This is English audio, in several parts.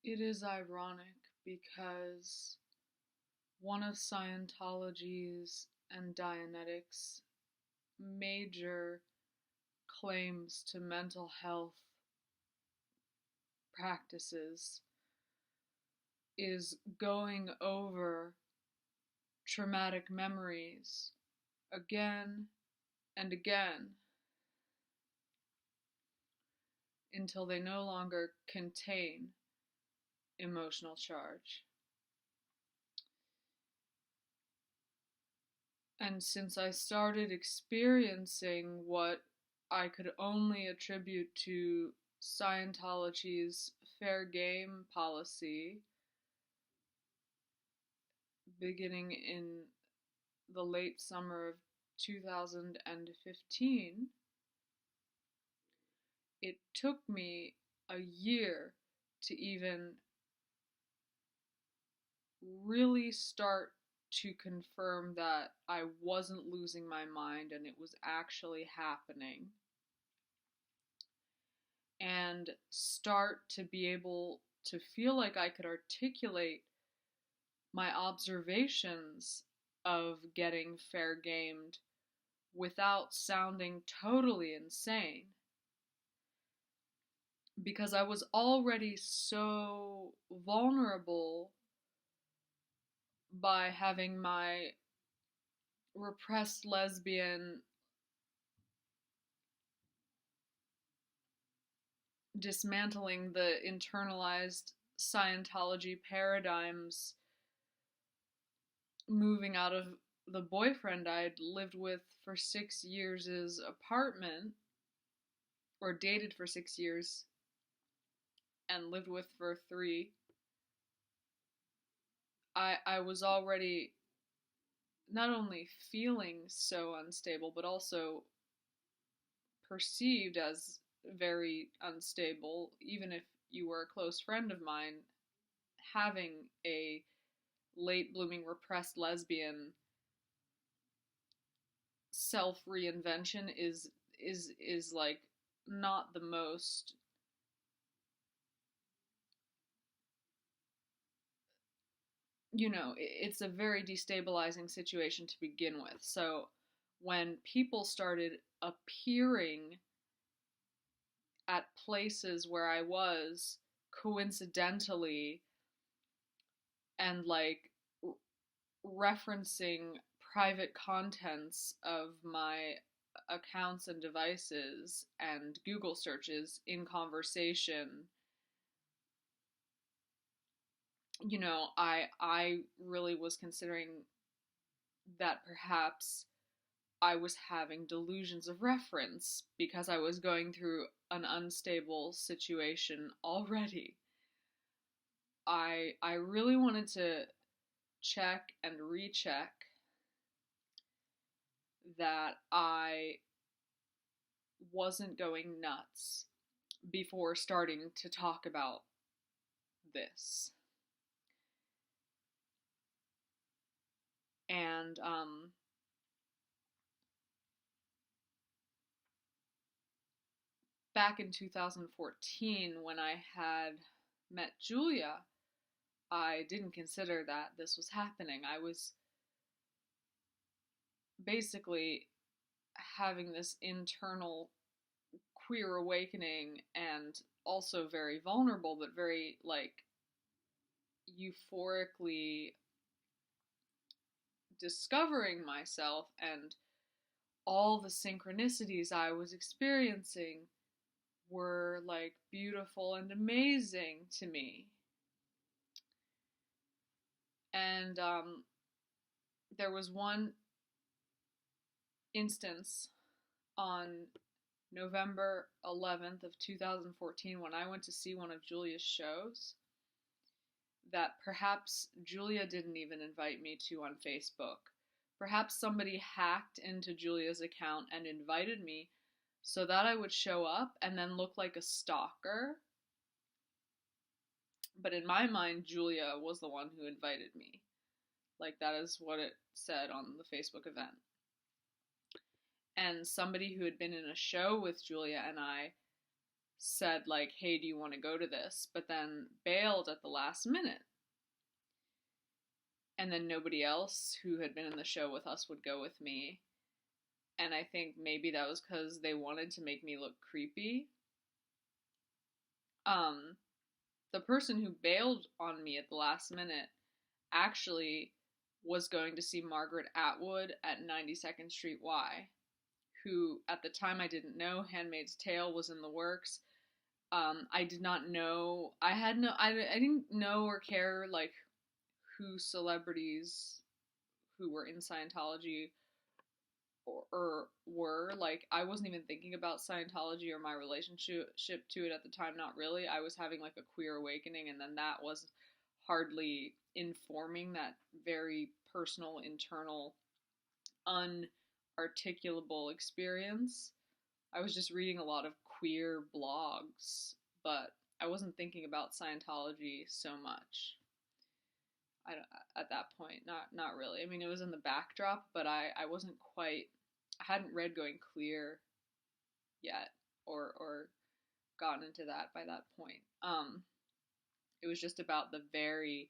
It is ironic because one of Scientology's and Dianetics' major claims to mental health practices is going over traumatic memories again and again until they no longer contain emotional charge. And since I started experiencing what I could only attribute to Scientology's fair game policy beginning in the late summer of 2015, it took me a year to even really start to confirm that I wasn't losing my mind and it was actually happening, and start to be able to feel like I could articulate my observations of getting fair gamed without sounding totally insane. Because I was already so vulnerable by having my repressed lesbian dismantling the internalized Scientology paradigms, moving out of the boyfriend I'd lived with for 6 years' apartment, or dated for 6 years and lived with for 3. I was already not only feeling so unstable, but also perceived as very unstable, even if you were a close friend of mine. Having a late blooming repressed lesbian self reinvention is like not the most it's a very destabilizing situation to begin with. So when people started appearing at places where I was coincidentally and like referencing private contents of my accounts and devices and Google searches in conversation, I really was considering that perhaps I was having delusions of reference because I was going through an unstable situation already. I really wanted to check and recheck that I wasn't going nuts before starting to talk about this. And back in 2014, when I had met Julia, I didn't consider that this was happening. I was basically having this internal queer awakening and also very vulnerable, but very like euphorically discovering myself, and all the synchronicities I was experiencing were like beautiful and amazing to me. And there was one instance on November 11th of 2014 when I went to see one of Julia's shows that perhaps Julia didn't even invite me to on Facebook. Perhaps somebody hacked into Julia's account and invited me so that I would show up and then look like a stalker. But in my mind, Julia was the one who invited me. Like, that is what it said on the Facebook event. And somebody who had been in a show with Julia and I said like, hey, do you want to go to this? But then bailed at the last minute. And then nobody else who had been in the show with us would go with me. And I think maybe that was because they wanted to make me look creepy. The person who bailed on me at the last minute actually was going to see Margaret Atwood at 92nd Street Y, who at the time I didn't know Handmaid's Tale was in the works. I did not know, I didn't know or care like who celebrities who were in Scientology or were. Like, I wasn't even thinking about Scientology or my relationship to it at the time. Not really. I was having like a queer awakening, and then that was hardly informing that very personal, internal, unarticulable experience. I was just reading a lot of queer blogs, but I wasn't thinking about Scientology so much. At that point, not really. I mean, it was in the backdrop, but I wasn't quite. I hadn't read Going Clear yet, or gotten into that by that point. It was just about the very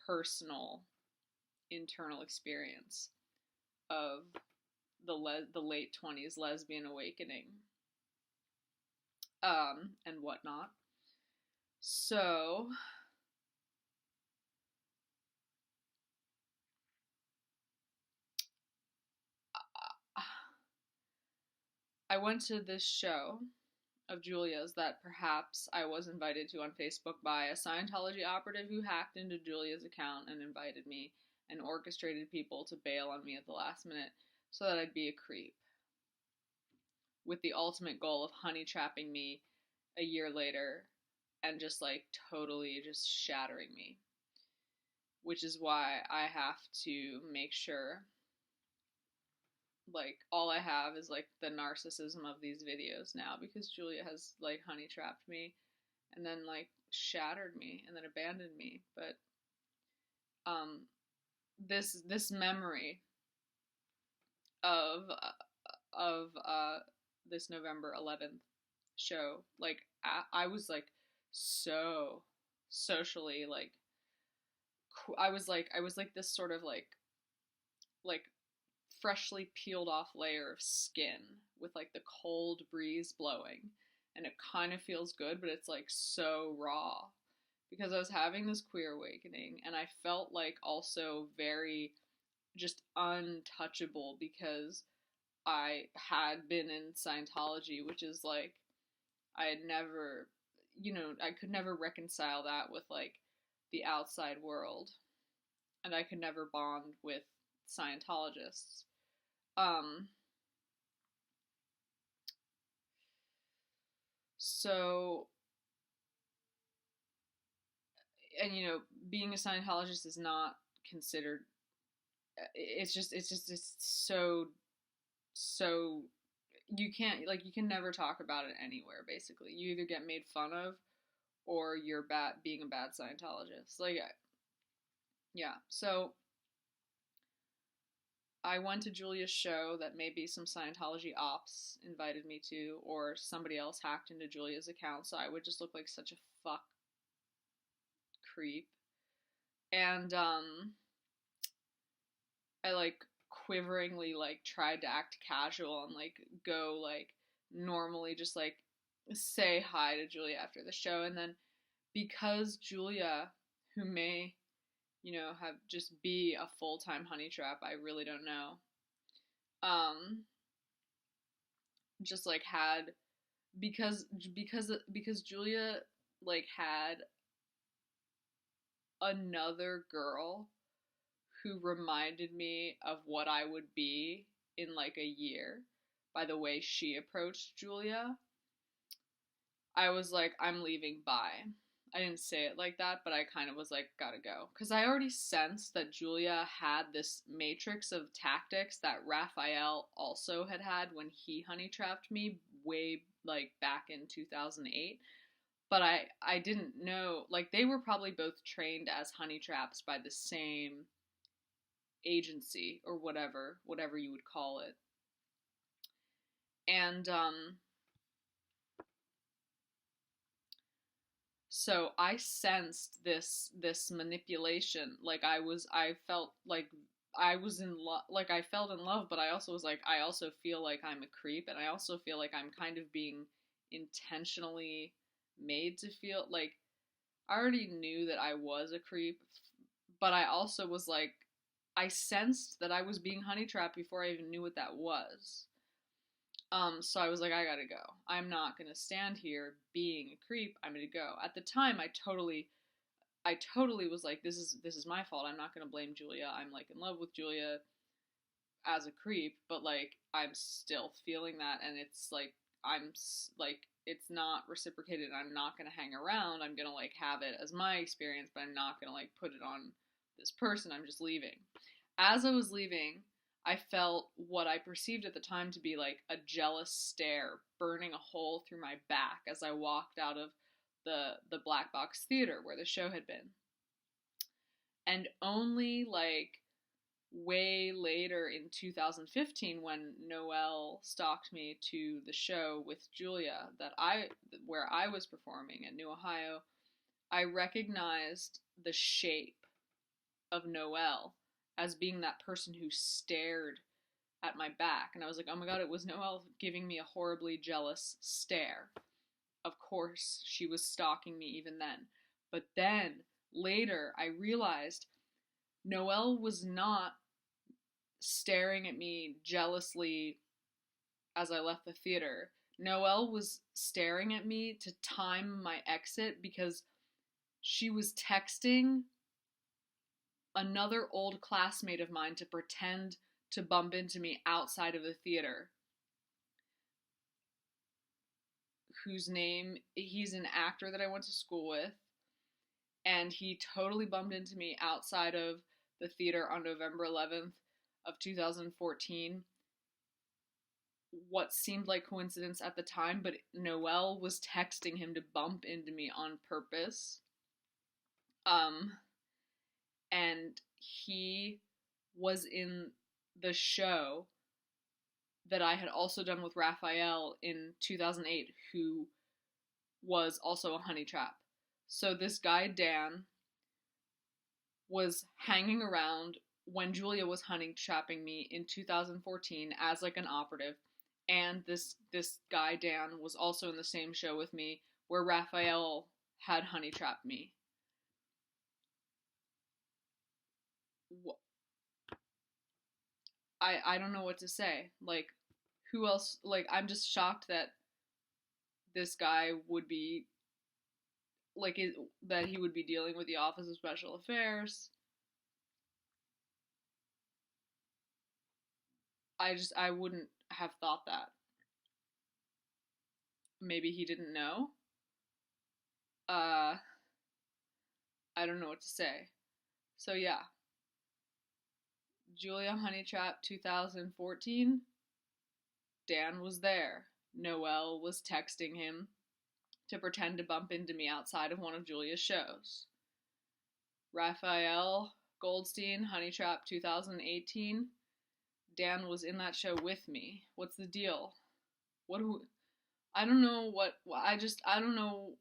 personal, internal experience of the late 20s lesbian awakening, and whatnot. So I went to this show of Julia's that perhaps I was invited to on Facebook by a Scientology operative who hacked into Julia's account and invited me and orchestrated people to bail on me at the last minute so that I'd be a creep, with the ultimate goal of honey trapping me a year later and just like totally just shattering me. Which is why I have to make sure, like, all I have is like the narcissism of these videos now, because Julia has like honey trapped me and then like shattered me and then abandoned me. But this memory of this November 11th show, like I was like so socially like I was like this sort of like freshly peeled off layer of skin with like the cold breeze blowing, and it kind of feels good, but it's like so raw because I was having this queer awakening, and I felt like also very just untouchable because I had been in Scientology, which is like I had never, I could never reconcile that with like the outside world, and I could never bond with Scientologists. So, and being a Scientologist is not considered, it's so, you can't, like, you can never talk about it anywhere, basically. You either get made fun of, or you're being a bad Scientologist. Like, yeah, so I went to Julia's show that maybe some Scientology ops invited me to, or somebody else hacked into Julia's account, so I would just look like such a fuck creep. And I like quiveringly like tried to act casual and like go like normally, just like say hi to Julia after the show. And then because Julia, who may have just be a full-time honey trap, I really don't know, just like had, because Julia like had another girl who reminded me of what I would be in like a year by the way she approached Julia, I was like, I'm leaving, bye. I didn't say it like that, but I kind of was like, gotta go. Because I already sensed that Julia had this matrix of tactics that Rafael also had when he honey trapped me way like back in 2008. But I didn't know, like, they were probably both trained as honey traps by the same agency or whatever you would call it. And So I sensed this manipulation. Like I felt like I was in love, like I felt in love, but I also was like, I also feel like I'm a creep, and I also feel like I'm kind of being intentionally made to feel like I already knew that I was a creep, but I also was like, I sensed that I was being honey trapped before I even knew what that was. So I was like, I gotta go. I'm not gonna stand here being a creep. I'm gonna go. At the time, I totally was like, this is my fault. I'm not gonna blame Julia. I'm like in love with Julia as a creep, but like I'm still feeling that, and it's like like it's not reciprocated. I'm not gonna hang around. I'm gonna like have it as my experience, but I'm not gonna like put it on this person. I'm just leaving. As I was leaving, I felt what I perceived at the time to be like a jealous stare burning a hole through my back as I walked out of the black box theater where the show had been. And only like way later in 2015, when Noelle stalked me to the show with Julia where I was performing at New Ohio, I recognized the shape of Noelle as being that person who stared at my back. And I was like, oh my god, it was Noelle giving me a horribly jealous stare. Of course, she was stalking me even then. But then, later, I realized Noelle was not staring at me jealously as I left the theater. Noelle was staring at me to time my exit because she was texting another old classmate of mine to pretend to bump into me outside of the theater, whose name, he's an actor that I went to school with, and he totally bumped into me outside of the theater on November 11th of 2014. What seemed like coincidence at the time, but Noelle was texting him to bump into me on purpose. And he was in the show that I had also done with Rafael in 2008, who was also a honey trap. So this guy, Dan, was hanging around when Julia was honey trapping me in 2014 as like an operative. And this guy, Dan, was also in the same show with me where Rafael had honey trapped me. I don't know what to say. Like, who else? Like, I'm just shocked that this guy would be like that he would be dealing with the Office of Special Affairs. I wouldn't have thought that. Maybe he didn't know. Uh, I don't know what to say. So yeah, Julia Honeytrap 2014. Dan was there. Noelle was texting him to pretend to bump into me outside of one of Julia's shows. Rafael Goldstein, Honeytrap 2018. Dan was in that show with me. What's the deal? What do I don't know what I don't know